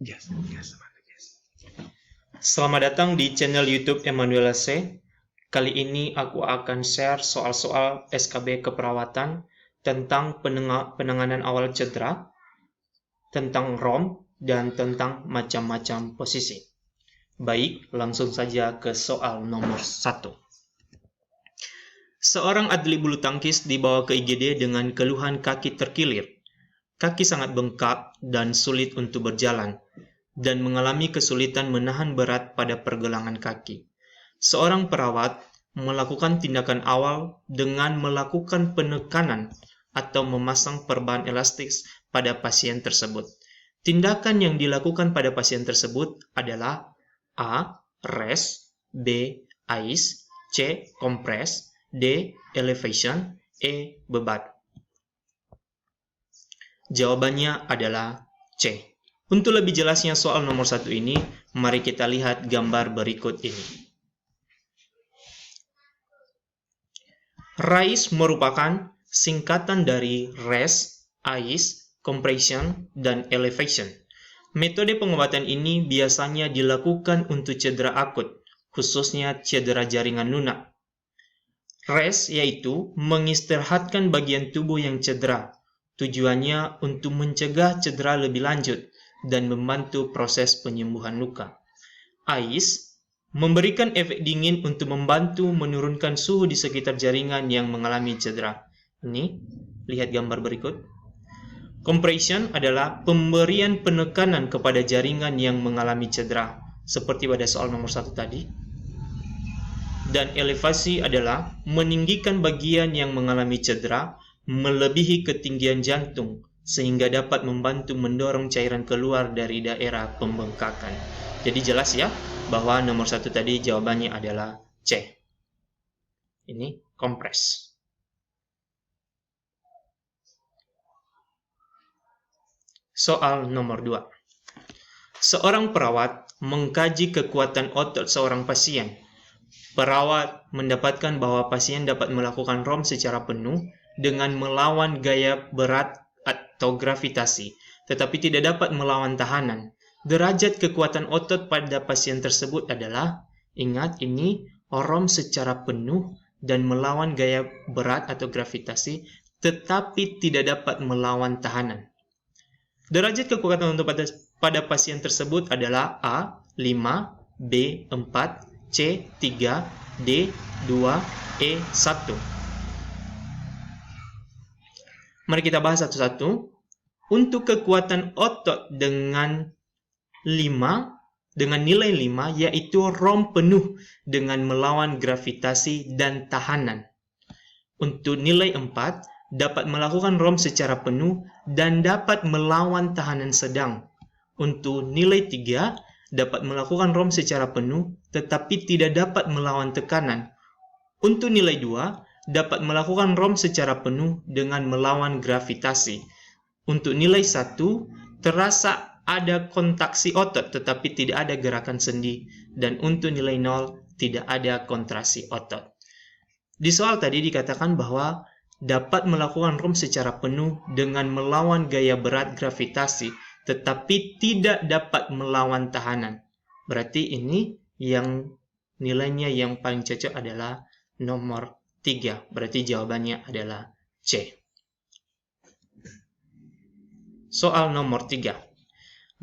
Yes. Selamat datang di channel YouTube Emmanuel AC. Kali ini aku akan share soal-soal SKB keperawatan tentang penanganan awal cedera, tentang ROM, dan tentang macam-macam posisi. Baik, langsung saja ke soal nomor 1. Seorang atlet bulu tangkis dibawa ke IGD dengan keluhan kaki terkilir. Kaki sangat bengkak dan sulit untuk berjalan, dan mengalami kesulitan menahan berat pada pergelangan kaki. Seorang perawat melakukan tindakan awal dengan melakukan penekanan atau memasang perban elastik pada pasien tersebut. Tindakan yang dilakukan pada pasien tersebut adalah A. Rest, B. Ice, C. Compress, D. Elevation, E. Bebat. Jawabannya adalah C. Untuk lebih jelasnya soal nomor 1 ini, mari kita lihat gambar berikut ini. RICE merupakan singkatan dari Rest, Ice, Compression, dan Elevation. Metode pengobatan ini biasanya dilakukan untuk cedera akut, khususnya cedera jaringan lunak. Rest yaitu mengistirahatkan bagian tubuh yang cedera. Tujuannya untuk mencegah cedera lebih lanjut dan membantu proses penyembuhan luka. Ice memberikan efek dingin untuk membantu menurunkan suhu di sekitar jaringan yang mengalami cedera. Ini, lihat gambar berikut. Compression adalah pemberian penekanan kepada jaringan yang mengalami cedera, seperti pada soal nomor 1 tadi. Dan elevasi adalah meninggikan bagian yang mengalami cedera melebihi ketinggian jantung, sehingga dapat membantu mendorong cairan keluar dari daerah pembengkakan. Jadi jelas ya, bahwa nomor 1 tadi jawabannya adalah C. Ini kompres. Soal nomor 2. Seorang perawat mengkaji kekuatan otot seorang pasien. Perawat mendapatkan bahwa pasien dapat melakukan ROM secara penuh dengan melawan gaya berat atau gravitasi, tetapi tidak dapat melawan tahanan. Derajat kekuatan otot pada pasien tersebut adalah, ingat ini, ROM secara penuh dan melawan gaya berat atau gravitasi, tetapi tidak dapat melawan tahanan. Derajat kekuatan otot pada pasien tersebut adalah A. 5, B. 4, C. 3, D. 2, E. 1. Mari kita bahas satu-satu. Untuk kekuatan otot dengan nilai 5, yaitu ROM penuh dengan melawan gravitasi dan tahanan. Untuk nilai 4, dapat melakukan ROM secara penuh dan dapat melawan tahanan sedang. Untuk nilai 3, dapat melakukan ROM secara penuh tetapi tidak dapat melawan tekanan. Untuk nilai 2, dapat melakukan ROM secara penuh dengan melawan gravitasi. Untuk nilai 1, terasa ada kontraksi otot tetapi tidak ada gerakan sendi. Dan untuk nilai 0, tidak ada kontraksi otot. Di soal tadi dikatakan bahwa dapat melakukan ROM secara penuh dengan melawan gaya berat gravitasi tetapi tidak dapat melawan tahanan. Berarti ini yang nilainya yang paling cocok adalah nomor 3. Berarti jawabannya adalah C. Soal nomor 3.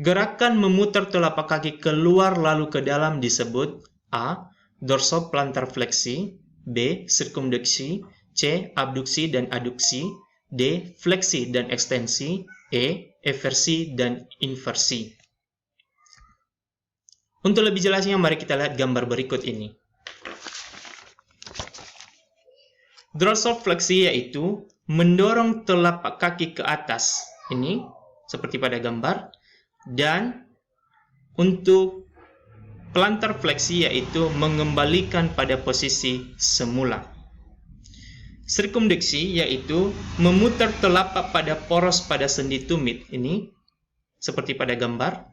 Gerakan memutar telapak kaki keluar lalu ke dalam disebut A. Dorsoplantar fleksi, B. Sirkumduksi, C. Abduksi dan aduksi, D. Fleksi dan ekstensi, E. Eversi dan inversi. Untuk lebih jelasnya, mari kita lihat gambar berikut ini. Dorsofleksi yaitu mendorong telapak kaki ke atas, ini seperti pada gambar. Dan untuk plantar fleksi yaitu mengembalikan pada posisi semula. Sirkumduksi yaitu memutar telapak pada poros pada sendi tumit, ini seperti pada gambar.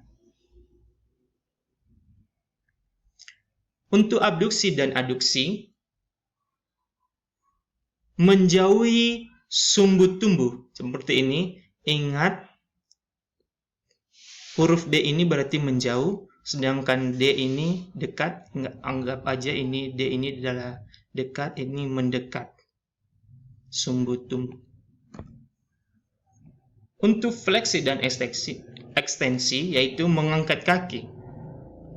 Untuk abduksi dan aduksi, menjauhi sumbu tubuh seperti ini. Ingat, Huruf D ini berarti menjauh, sedangkan D ini dekat. Anggap aja ini D ini adalah dekat, ini mendekat. Sumbu tumbuh. Untuk fleksi dan ekstensi yaitu mengangkat kaki.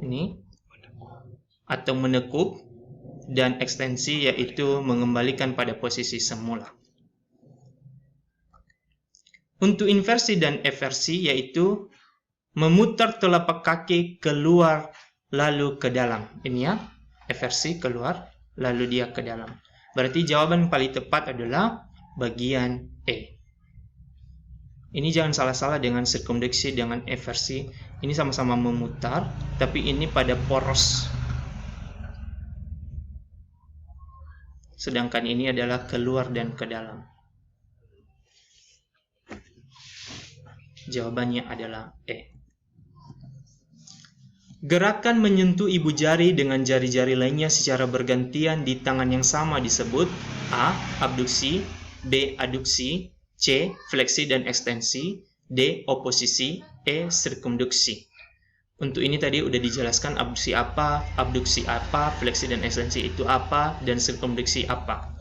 Ini atau menekuk, dan ekstensi yaitu mengembalikan pada posisi semula. Untuk inversi dan eversi yaitu memutar telapak kaki keluar lalu ke dalam. Ini ya, eversi keluar lalu dia ke dalam. Berarti jawaban paling tepat adalah bagian E. Ini jangan salah-salah dengan sirkumduksi dengan eversi. Ini sama-sama memutar, tapi ini pada poros. Sedangkan ini adalah keluar dan ke dalam. Jawabannya adalah E. Gerakan menyentuh ibu jari dengan jari-jari lainnya secara bergantian di tangan yang sama disebut A. Abduksi, B. Aduksi, C. Fleksi dan ekstensi, D. Oposisi, E. Sirkumduksi. Untuk ini tadi udah dijelaskan abduksi apa, fleksi dan ekstensi itu apa, dan sirkumduksi apa.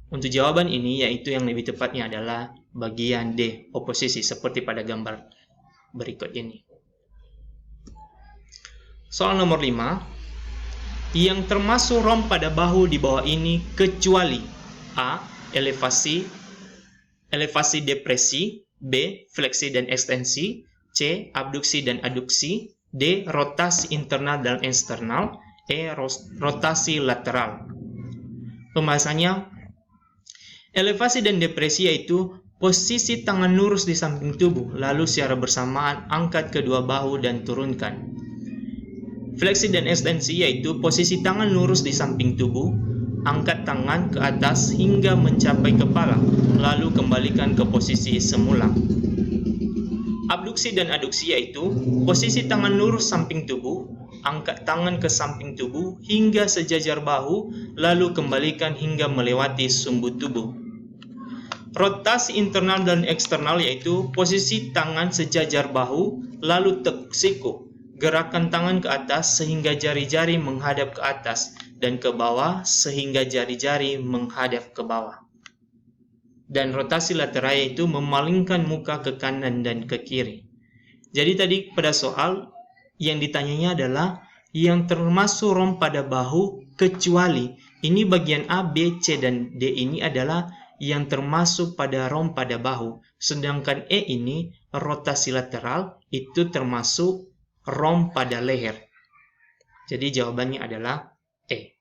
Untuk jawaban ini yaitu yang lebih tepatnya adalah bagian D. Oposisi, seperti pada gambar berikut ini. Soal nomor 5. Yang termasuk rom pada bahu di bawah ini kecuali A. Elevasi depresi, B. Fleksi dan ekstensi, C. Abduksi dan aduksi, D. Rotasi internal dan eksternal, E. Rotasi lateral. Pembahasannya, elevasi dan depresi yaitu posisi tangan lurus di samping tubuh, lalu secara bersamaan angkat kedua bahu dan turunkan. Fleksi dan ekstensi yaitu posisi tangan lurus di samping tubuh, angkat tangan ke atas hingga mencapai kepala, lalu kembalikan ke posisi semula. Abduksi dan aduksi yaitu posisi tangan lurus samping tubuh, angkat tangan ke samping tubuh hingga sejajar bahu, lalu kembalikan hingga melewati sumbu tubuh. Rotasi internal dan eksternal yaitu posisi tangan sejajar bahu, lalu tekuk siku. Gerakan tangan ke atas sehingga jari-jari menghadap ke atas dan ke bawah sehingga jari-jari menghadap ke bawah. Dan rotasi lateral yaitu memalingkan muka ke kanan dan ke kiri. Jadi tadi pada soal yang ditanyanya adalah yang termasuk rom pada bahu kecuali. Ini bagian A, B, C, dan D ini adalah yang termasuk pada rom pada bahu. Sedangkan E ini rotasi lateral itu termasuk rom pada leher. Jadi jawabannya adalah E.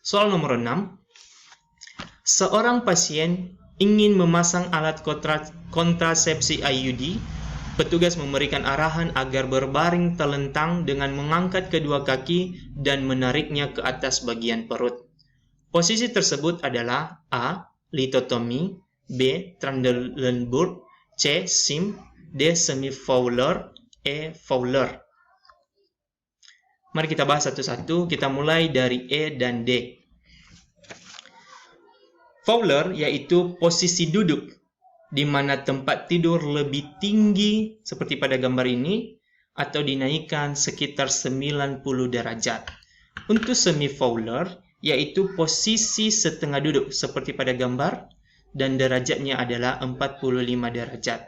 Soal nomor 6. Seorang pasien ingin memasang alat kontrasepsi IUD. Petugas memberikan arahan agar berbaring telentang dengan mengangkat kedua kaki dan menariknya ke atas bagian perut. Posisi tersebut adalah A. Lithotomy, B. Trendelenburg, C. Sim, D. Semi-Fowler, E. Fowler. Mari kita bahas satu-satu. Kita mulai dari E dan D. Fowler yaitu posisi duduk, di mana tempat tidur lebih tinggi seperti pada gambar ini, atau dinaikkan sekitar 90 derajat. Untuk semi-Fowler yaitu posisi setengah duduk seperti pada gambar, dan derajatnya adalah 45 derajat.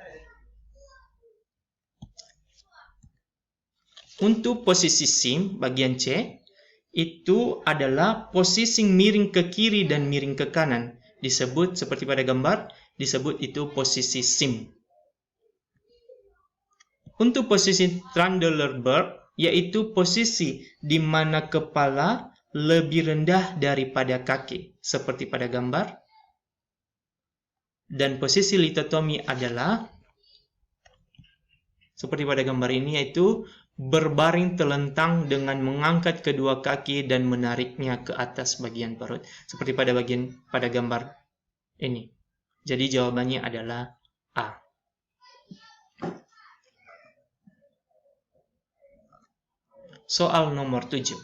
Untuk posisi sim bagian C, itu adalah posisi miring ke kiri dan miring ke kanan. Disebut seperti pada gambar, disebut itu posisi sim. Untuk posisi Trendelenburg, yaitu posisi di mana kepala lebih rendah daripada kaki, seperti pada gambar. Dan posisi lithotomy adalah seperti pada gambar ini, yaitu berbaring telentang dengan mengangkat kedua kaki dan menariknya ke atas bagian perut, seperti pada gambar ini. Jadi jawabannya adalah A. Soal nomor 7.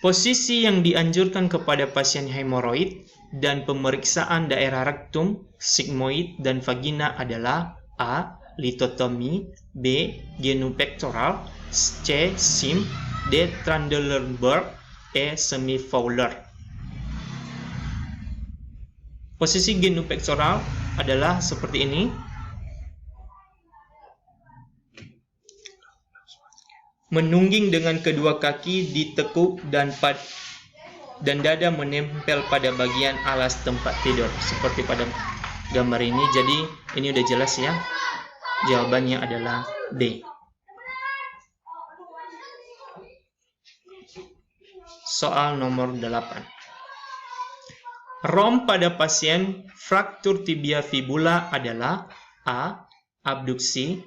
Posisi yang dianjurkan kepada pasien hemoroid dan pemeriksaan daerah rektum, sigmoid, dan vagina adalah A. Lithotomy, B. Genupectoral, C. SIM, D. Trendelenburg, E. Semifowler. Posisi genupectoral adalah seperti ini. Menungging dengan kedua kaki ditekuk dan dada menempel pada bagian alas tempat tidur seperti pada gambar ini. Jadi ini udah jelas ya. Jawabannya adalah D. Soal nomor 8. ROM pada pasien fraktur tibia fibula adalah A. Abduksi,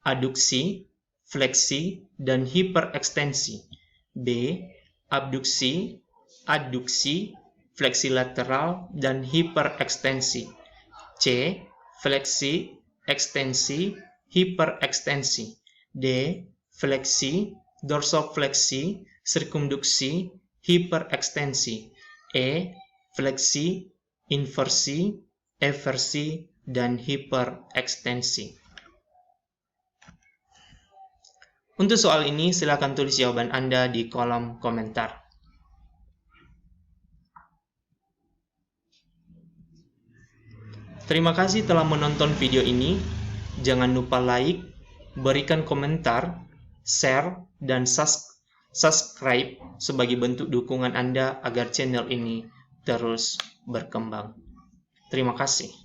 aduksi, fleksi, dan hiperekstensi. B. Abduksi, adduksi, fleksi lateral, dan hiperekstensi. C. Fleksi, ekstensi, hiperekstensi. D. Fleksi, dorsofleksi, sirkumduksi, hiperekstensi. E. Fleksi, inversi, eversi, dan hiperekstensi. Untuk soal ini, silakan tulis jawaban Anda di kolom komentar. Terima kasih telah menonton video ini. Jangan lupa like, berikan komentar, share, dan subscribe sebagai bentuk dukungan Anda agar channel ini terus berkembang. Terima kasih.